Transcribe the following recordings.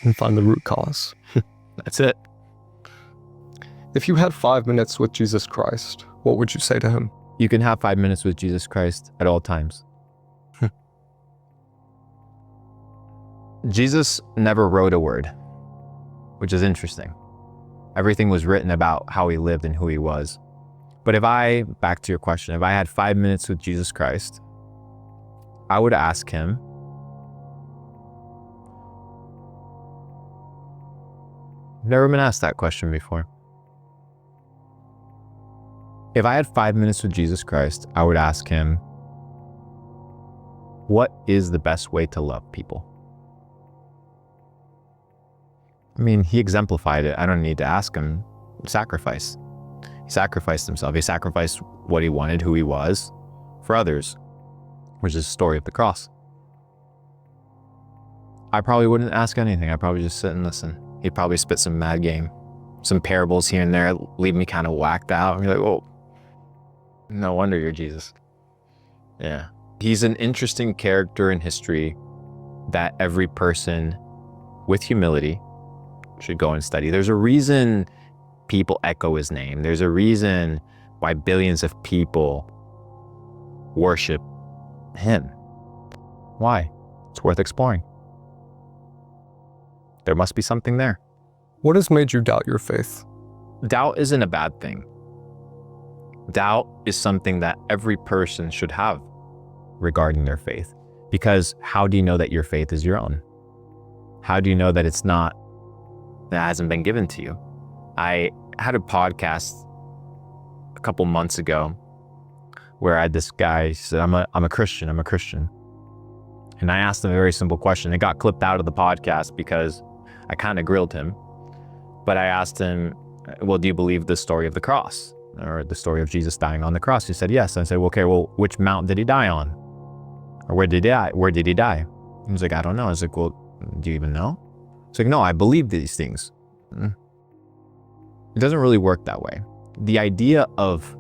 and find the root cause. That's it. If you had 5 minutes with Jesus Christ, what would you say to him? You can have 5 minutes with Jesus Christ at all times. Jesus never wrote a word, which is interesting. Everything was written about how he lived and who he was. But back to your question, if I had 5 minutes with Jesus Christ, I would ask him, I've never been asked that question before. If I had 5 minutes with Jesus Christ, I would ask him, what is the best way to love people? I mean, he exemplified it. I don't need to ask him. Sacrifice. He sacrificed himself. He sacrificed what he wanted, who he was, for others, which is the story of the cross. I probably wouldn't ask anything. I'd probably just sit and listen. He'd probably spit some mad game, some parables here and there, leave me kind of whacked out. And be like, oh, no wonder you're Jesus. Yeah. He's an interesting character in history that every person with humility should go and study. There's a reason people echo his name. There's a reason why billions of people worship him. Why? It's worth exploring. There must be something there. What has made you doubt your faith? Doubt isn't a bad thing. Doubt is something that every person should have regarding their faith. Because how do you know that your faith is your own? How do you know that that hasn't been given to you? I had a podcast a couple months ago where I had this guy, he said, I'm a Christian. And I asked him a very simple question. It got clipped out of the podcast because I kind of grilled him. But I asked him, well, do you believe the story of the cross or the story of Jesus dying on the cross? He said, yes. And I said, well, okay, well, which mount did he die on? Or where did he die? He was like, I don't know. I was like, well, do you even know? He's like, no, I believe these things. It doesn't really work that way. The idea of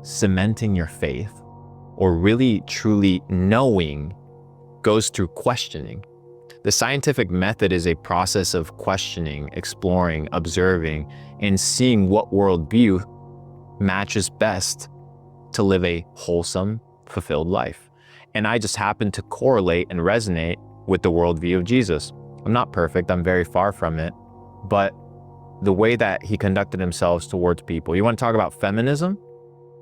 cementing your faith or really truly knowing goes through questioning. The scientific method is a process of questioning, exploring, observing, and seeing what worldview matches best to live a wholesome, fulfilled life. And I just happen to correlate and resonate with the worldview of Jesus. I'm not perfect, I'm very far from it, but the way that he conducted himself towards people. You want to talk about feminism?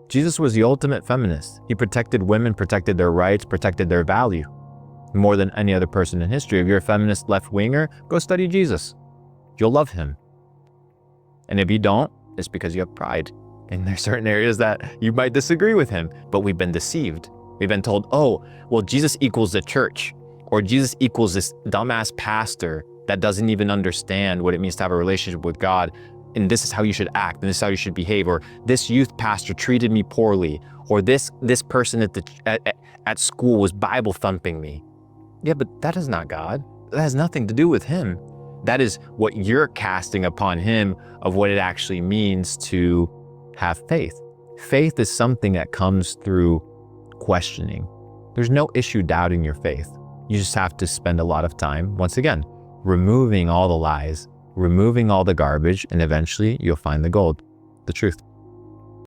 Jesus was the ultimate feminist. He protected women, protected their rights, protected their value more than any other person in history. If you're a feminist left-winger, go study Jesus. You'll love him. And if you don't, it's because you have pride. And there's certain areas that you might disagree with him, but we've been deceived. We've been told, oh, well, Jesus equals the church, or Jesus equals this dumbass pastor that doesn't even understand what it means to have a relationship with God. And this is how you should act, and this is how you should behave, or this youth pastor treated me poorly, or this person at school was Bible thumping me. Yeah, but that is not God. That has nothing to do with him. That is what you're casting upon him of what it actually means to have faith. Faith is something that comes through questioning. There's no issue doubting your faith. You just have to spend a lot of time, once again, removing all the lies, removing all the garbage, and eventually you'll find the gold, the truth.